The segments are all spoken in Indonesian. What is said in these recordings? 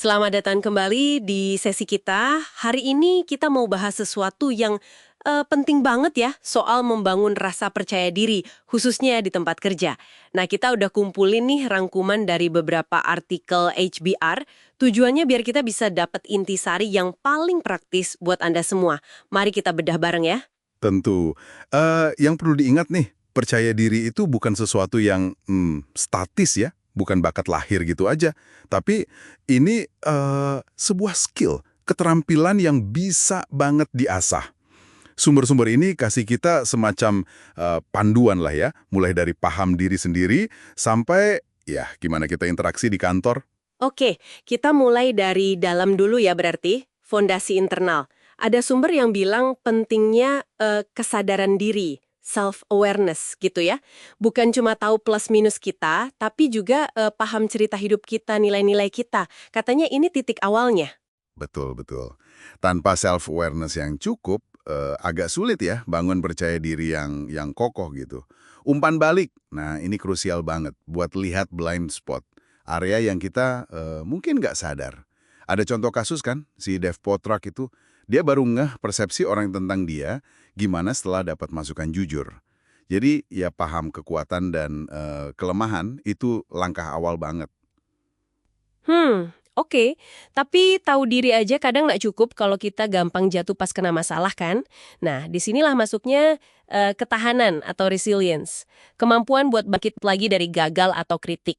Selamat datang kembali di sesi kita. Hari ini kita mau bahas sesuatu yang penting banget ya, soal membangun rasa percaya diri, khususnya di tempat kerja. Nah, kita udah kumpulin nih rangkuman dari beberapa artikel HBR, tujuannya biar kita bisa dapat intisari yang paling praktis buat Anda semua. Mari kita bedah bareng ya. Tentu. Yang perlu diingat nih, percaya diri itu bukan sesuatu yang statis ya, bukan bakat lahir gitu aja. Tapi ini sebuah skill, keterampilan yang bisa banget diasah. Sumber-sumber ini kasih kita semacam panduan lah ya, mulai dari paham diri sendiri sampai ya gimana kita interaksi di kantor. Oke, kita mulai dari dalam dulu ya berarti, fondasi internal. Ada sumber yang bilang pentingnya kesadaran diri, self-awareness gitu ya. Bukan cuma tahu plus minus kita, tapi juga paham cerita hidup kita, nilai-nilai kita. Katanya ini titik awalnya. Betul, betul. Tanpa self-awareness yang cukup, agak sulit ya bangun percaya diri yang kokoh gitu. Umpan balik, nah ini krusial banget buat lihat blind spot. Area yang kita mungkin nggak sadar. Ada contoh kasus kan, si Dev Potrak itu, dia baru ngeh persepsi orang tentang dia, gimana setelah dapat masukan jujur. Jadi ya paham kekuatan dan kelemahan itu langkah awal banget. Oke. Tapi tahu diri aja kadang nggak cukup kalau kita gampang jatuh pas kena masalah kan? Nah, disinilah masuknya ketahanan atau resilience. Kemampuan buat bangkit lagi dari gagal atau kritik.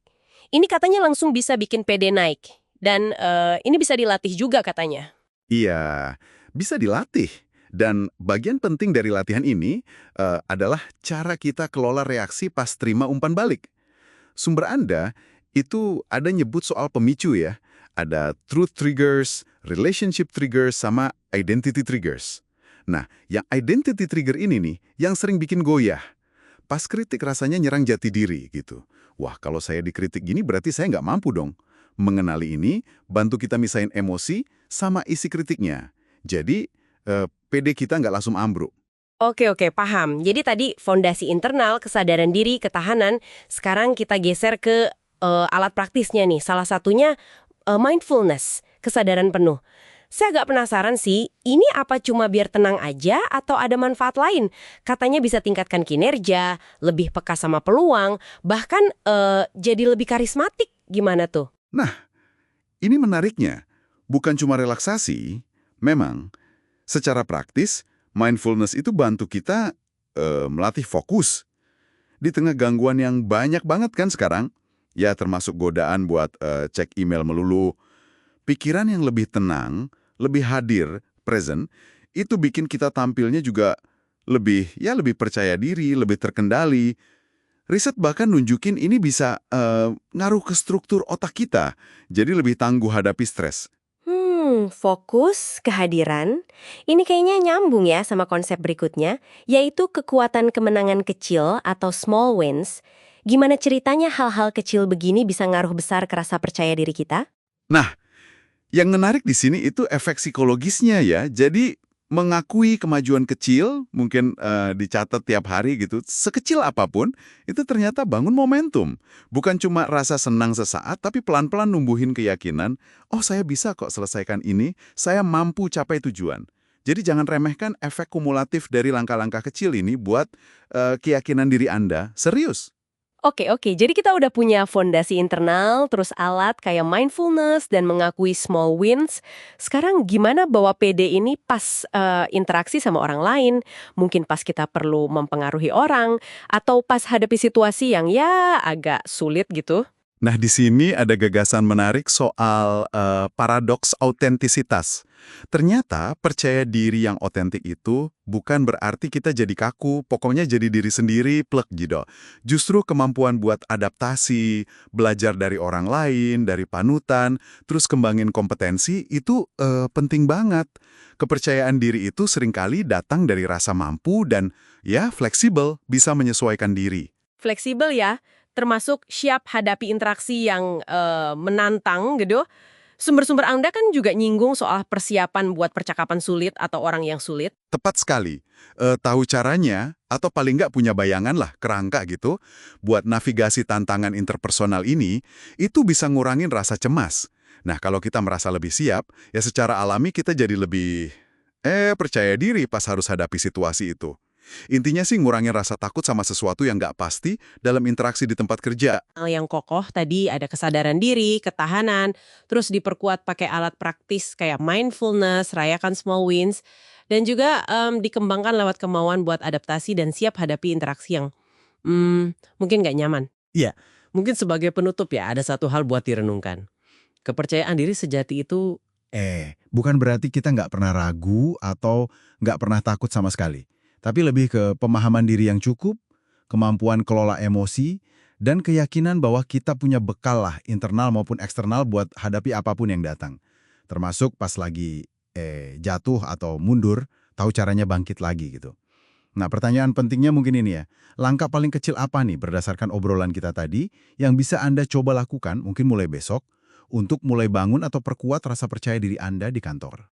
Ini katanya langsung bisa bikin PD naik. Dan ini bisa dilatih juga katanya. Iya, bisa dilatih. Dan bagian penting dari latihan ini adalah cara kita kelola reaksi pas terima umpan balik. Sumber Anda itu ada nyebut soal pemicu ya. Ada truth triggers, relationship triggers, sama identity triggers. Nah, yang identity trigger ini nih, yang sering bikin goyah. Pas kritik rasanya nyerang jati diri gitu. Wah, kalau saya dikritik gini berarti saya nggak mampu dong. Mengenali ini, bantu kita misahin emosi sama isi kritiknya. Jadi, PD kita nggak langsung ambruk. Oke, paham. Jadi tadi fondasi internal, kesadaran diri, ketahanan. Sekarang kita geser ke alat praktisnya nih. Salah satunya mindfulness, kesadaran penuh. Saya agak penasaran sih, ini apa cuma biar tenang aja atau ada manfaat lain? Katanya bisa tingkatkan kinerja, lebih peka sama peluang, bahkan jadi lebih karismatik. Gimana tuh? Nah, ini menariknya. Bukan cuma relaksasi, memang secara praktis, mindfulness itu bantu kita melatih fokus. Di tengah gangguan yang banyak banget kan sekarang, ya termasuk godaan buat cek email melulu, pikiran yang lebih tenang, lebih hadir, present, itu bikin kita tampilnya juga lebih percaya diri, lebih terkendali. Riset bahkan nunjukin ini bisa ngaruh ke struktur otak kita, jadi lebih tangguh hadapi stres. Fokus, kehadiran. Ini kayaknya nyambung ya sama konsep berikutnya, yaitu kekuatan kemenangan kecil atau small wins. Gimana ceritanya hal-hal kecil begini bisa ngaruh besar ke rasa percaya diri kita? Nah, yang menarik di sini itu efek psikologisnya ya. Jadi mengakui kemajuan kecil, mungkin dicatat tiap hari gitu, sekecil apapun, itu ternyata bangun momentum. Bukan cuma rasa senang sesaat, tapi pelan-pelan numbuhin keyakinan, oh saya bisa kok selesaikan ini, saya mampu capai tujuan. Jadi jangan remehkan efek kumulatif dari langkah-langkah kecil ini buat keyakinan diri Anda. Serius. Oke. Jadi kita udah punya fondasi internal, terus alat kayak mindfulness dan mengakui small wins. Sekarang gimana bawa PD ini pas interaksi sama orang lain? Mungkin pas kita perlu mempengaruhi orang, atau pas hadapi situasi yang ya agak sulit gitu? Nah, di sini ada gagasan menarik soal paradoks autentisitas. Ternyata percaya diri yang otentik itu bukan berarti kita jadi kaku, pokoknya jadi diri sendiri, plek gitu. Justru kemampuan buat adaptasi, belajar dari orang lain, dari panutan, terus kembangin kompetensi, itu penting banget. Kepercayaan diri itu seringkali datang dari rasa mampu dan ya fleksibel, bisa menyesuaikan diri. Fleksibel ya, termasuk siap hadapi interaksi yang menantang gitu. Sumber-sumber Anda kan juga nyinggung soal persiapan buat percakapan sulit atau orang yang sulit. Tepat sekali. Tahu caranya, atau paling nggak punya bayangan lah, kerangka gitu, buat navigasi tantangan interpersonal ini, itu bisa ngurangin rasa cemas. Nah, kalau kita merasa lebih siap, ya secara alami kita jadi lebih percaya diri pas harus hadapi situasi itu. Intinya sih ngurangin rasa takut sama sesuatu yang nggak pasti dalam interaksi di tempat kerja. Yang kokoh tadi ada kesadaran diri, ketahanan, terus diperkuat pakai alat praktis kayak mindfulness, rayakan small wins, dan juga dikembangkan lewat kemauan buat adaptasi dan siap hadapi interaksi yang mungkin nggak nyaman. Iya. Mungkin sebagai penutup ya, ada satu hal buat direnungkan. Kepercayaan diri sejati itu Bukan berarti kita nggak pernah ragu atau nggak pernah takut sama sekali. Tapi lebih ke pemahaman diri yang cukup, kemampuan kelola emosi, dan keyakinan bahwa kita punya bekal lah, internal maupun eksternal buat hadapi apapun yang datang. Termasuk pas lagi jatuh atau mundur, tahu caranya bangkit lagi gitu. Nah, pertanyaan pentingnya mungkin ini ya. Langkah paling kecil apa nih berdasarkan obrolan kita tadi yang bisa Anda coba lakukan mungkin mulai besok untuk mulai bangun atau perkuat rasa percaya diri Anda di kantor?